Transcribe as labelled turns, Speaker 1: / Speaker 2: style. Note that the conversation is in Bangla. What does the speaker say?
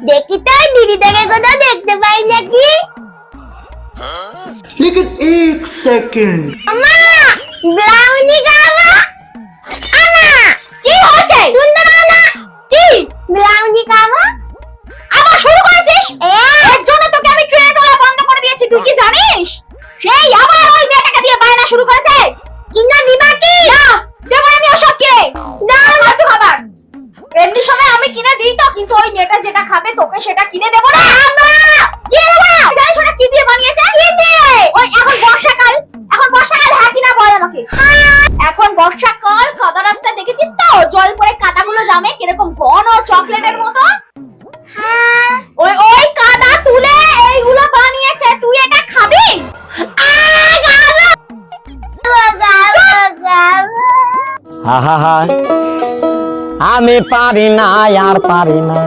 Speaker 1: দেখি তো দিদিটাকে কোথাও দেখতে পাই নাকি।
Speaker 2: लेकिन एक सेकंड
Speaker 1: আমা ব্রাউনি খাবো। আমা কি হচ্ছে শুনতে পাও না কি ব্রাউনি খাবো। আবার শুরু করেছিস এর জন্য তোকে আমি ট্রেনে তোলা বন্ধ করে দিয়েছি তুই কি জানিস। সেই আবার ওই মেয়েটাকে দিয়ে বায়না শুরু করেছে। কিনা দিবা কি না দেব আমি ওসব কিনে না ফালতু খাবার। এমনি সময় আমি কিনে দিই তো কিন্তু ওই মেয়েটা যেটা খাবে তোকে সেটা কিনে দেব না। আমা কিনে দেব না জানিস ওটা কি দিয়ে বানিয়েছে কি দিয়ে ওই এখন বর্ষাকাল হ্যাঁ কিনা বল আমাকে। এখন বর্ষাকাল কাদা রাস্তা দেখেছিস তো জল পড়ে কাদাগুলো জমে কিরকম ঘন চকলেটের মতো। হ্যাঁ ওই কাদা তুলে এইগুলো বানিয়েছে তুই এটা খাবি।
Speaker 3: আমি পারি না আর পারি না।